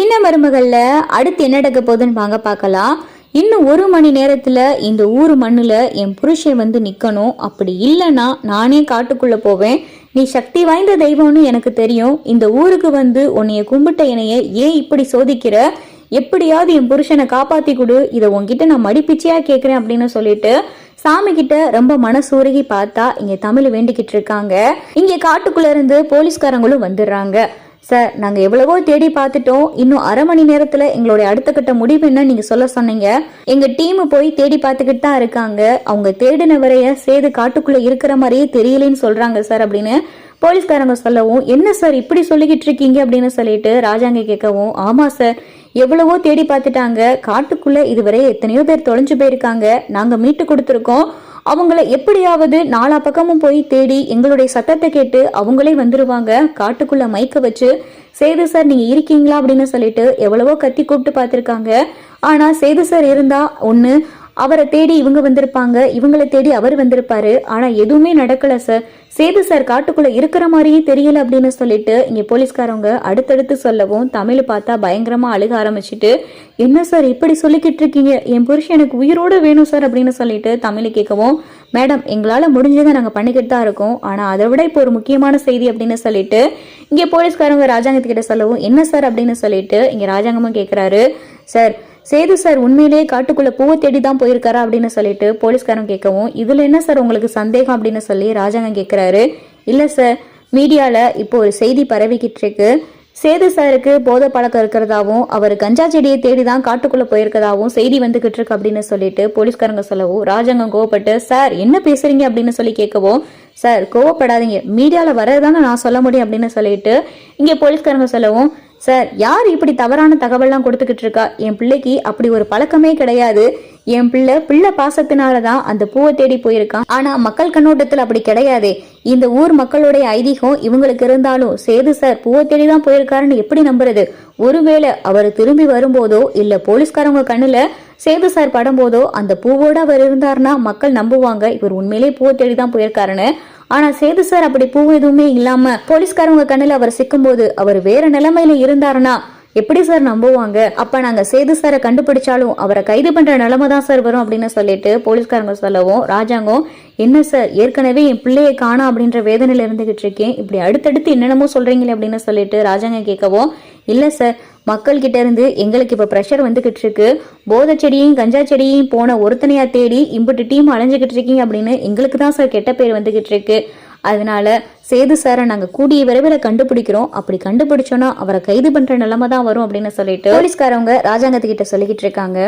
சின்ன மருமகள்ல அடுத்து என்ன நடக்க போகுதுன்னு வாங்க பார்க்கலாம். இன்னும் 1 மணி நேரத்துல இந்த ஊர் மண்ணுல என் புருஷன் வந்து நிக்கணும். அப்படி இல்லைன்னா நானே காட்டுக்குள்ள போவேன். நீ சக்தி வாய்ந்த தெய்வம்னு எனக்கு தெரியும். இந்த ஊருக்கு வந்து உன்னைய கும்பிட்ட என்னைய ஏன் இப்படி சோதிக்கிற? எப்படியாவது என் புருஷனை காப்பாத்தி கொடு. இதை உன்கிட்ட நான் மடிப்பிச்சையா கேட்கிறேன் அப்படின்னு சொல்லிட்டு சாமி கிட்ட ரொம்ப மனசூருகி பார்த்தா இங்க தமிழ் வேண்டிக்கிட்டு இருக்காங்க. இங்க காட்டுக்குள்ள இருந்து போலீஸ்காரங்களும் வந்துடுறாங்க. சார், நாங்கள் எவ்வளவோ தேடி பார்த்துட்டோம். இன்னும் 1/2 மணி நேரத்தில் எங்களுடைய அடுத்த கட்ட முடிவு என்ன நீங்கள் சொல்ல சொன்னீங்க. எங்கள் டீமு போய் தேடி பார்த்துக்கிட்டு தான் இருக்காங்க. அவங்க தேடின வரைய சேது காட்டுக்குள்ளே இருக்கிற மாதிரியே தெரியலன்னு சொல்கிறாங்க சார் அப்படின்னு போலீஸ்காரங்க சொல்லவும், என்ன சார் இப்படி சொல்லிக்கிட்டு இருக்கீங்க அப்படின்னு சொல்லிட்டு ராஜாங்க கேட்கவும், ஆமாம் சார், எவ்வளவோ தேடி பார்த்துட்டாங்க. காட்டுக்குள்ளே இதுவரை எத்தனையோ பேர் தொலைஞ்சு போயிருக்காங்க. நாங்கள் மீட்டு கொடுத்துருக்கோம். அவங்கள எப்படியாவது 4 பக்கமும் போய் தேடி எங்களுடைய சத்தத்தை கேட்டு அவங்களே வந்துருவாங்க. காட்டுக்குள்ள மைக்க வச்சு, சேது சார் நீங்க இருக்கீங்களா அப்படின்னு சொல்லிட்டு எவ்வளவோ கத்தி கூப்பிட்டு பார்த்துருக்காங்க. ஆனா சேது சார் இருந்தா ஒண்ணு, அவரை தேடி இவங்க வந்திருப்பாங்க, இவங்களை தேடி அவர் வந்திருப்பாரு. ஆனா எதுவுமே நடக்கல சார். சேது சார் காட்டுக்குள்ள இருக்கிற மாதிரியே தெரியல அப்படின்னு சொல்லிட்டு இங்க போலீஸ்காரங்க அடுத்தடுத்து சொல்லவும் தமிழ் பார்த்தா பயங்கரமா அழுக ஆரம்பிச்சுட்டு, என்ன சார் இப்படி சொல்லிக்கிட்டு இருக்கீங்க? என் புருஷன் எனக்கு உயிரோட வேணும் சார் அப்படின்னு சொல்லிட்டு தமிழ் கேட்கவும், மேடம் எங்களால முடிஞ்சதை நாங்க பண்ணிக்கிட்டு தான் இருக்கோம். ஆனா அதை விட இப்போ ஒரு முக்கியமான செய்தி அப்படின்னு சொல்லிட்டு இங்க போலீஸ்காரங்க ராஜாங்கத்துக்கிட்ட சொல்லவும், என்ன சார் அப்படின்னு சொல்லிட்டு இங்க ராஜாங்கமும் கேட்கிறாரு. சார், சேது சார் உண்மையிலேயே காட்டுக்குள்ள பூவை தேடி தான் போயிருக்காரா அப்படின்னு சொல்லிட்டு போலீஸ்காரன் கேட்கவும், இதுல என்ன சார் உங்களுக்கு சந்தேகம் அப்படின்னு சொல்லி ராஜாங்கம் கேட்கிறாரு. இல்ல சார், மீடியால இப்போ ஒரு செய்தி பரவிக்கிட்டு இருக்கு. சேது சாருக்கு போதை பழக்கம் இருக்கிறதாவும் அவர் கஞ்சா செடியை தேடி தான் காட்டுக்குள்ள போயிருக்கதாவும் செய்தி வந்துகிட்டு இருக்கு அப்படின்னு சொல்லிட்டு போலீஸ்காரங்க சொல்லவும் ராஜாங்கம் கோவப்பட்டு, சார் என்ன பேசுறீங்க அப்படின்னு சொல்லி கேட்கவும், சார் கோவப்படாதீங்க, மீடியால வரதானே நான் சொல்ல முடியும் அப்படின்னு சொல்லிட்டு இங்க போலீஸ்காரங்க சொல்லவும், சார் யார் இப்படி தவறான தகவல்லாம் கொடுத்துக்கிட்டு இருக்கா? என் பிள்ளைக்கு அப்படி ஒரு பழக்கமே கிடையாது. என் பிள்ளை பாசத்தினாலதான் அந்த பூவை தேடி போயிருக்கான். ஆனா மக்கள் கண்ணோட்டத்தில் அப்படி கிடையாதே. இந்த ஊர் மக்களுடைய ஐதீகம் இவங்களுக்கு இருந்தாலும் சேது சார் பூவை தேடி தான் போயிருக்காருன்னு எப்படி நம்புறது? ஒருவேளை அவர் திரும்பி வரும்போதோ இல்ல போலீஸ்காரங்க கண்ணுல சேது சார் படும் போதோ அந்த பூவோட அவர் இருந்தாருன்னா மக்கள் நம்புவாங்க இவர் உண்மையிலேயே பூவை தேடி தான் போயிருக்காருன்னு. ஆனா சேது சார் அப்படி பூ எதுவுமே இல்லாம போலீஸ்காரங்க கண்ணுல அவர் சிக்கும் போது அவர் வேற நிலைமையில இருந்தாருன்னா எப்படி சார் நம்புவாங்க? அப்ப நாங்க சேது சாரை கண்டுபிடிச்சாலும் அவரை கைது பண்ற நிலைமை தான் சார் வரும் அப்படின்னு சொல்லிட்டு போலீஸ்காரங்க சொல்லவும் ராஜாங்கம், என்ன சார் ஏற்கனவே என் பிள்ளையை காணோம் அப்படின்ற வேதனையில இருந்துகிட்டு இருக்கேன், இப்படி அடுத்தடுத்து என்னென்னமோ சொல்றீங்களே அப்படின்னு சொல்லிட்டு ராஜாங்க கேட்கவும், இல்ல சார், மக்கள் கிட்ட இருந்து எங்களுக்கு இப்ப ப்ரெஷர் வந்துகிட்டு இருக்கு. போதை செடியையும் கஞ்சா செடியையும் போன ஒருத்தனையா தேடி இம்புட்டு டீம் அலைஞ்சுகிட்டு இருக்கீங்க அப்படின்னு எங்களுக்கு தான் சார் கெட்ட பேர் வந்துகிட்டு இருக்கு. அதனால சேது சாரை நாங்க கூடிய விரைவில் கண்டுபிடிக்கிறோம். அப்படி கண்டுபிடிச்சோன்னா அவரை கைது பண்ற நிலைமை தான் வரும் அப்படின்னு சொல்லிட்டு போலீஸ்காரவங்க ராஜாங்கத்துக்கிட்ட சொல்லிக்கிட்டு இருக்காங்க.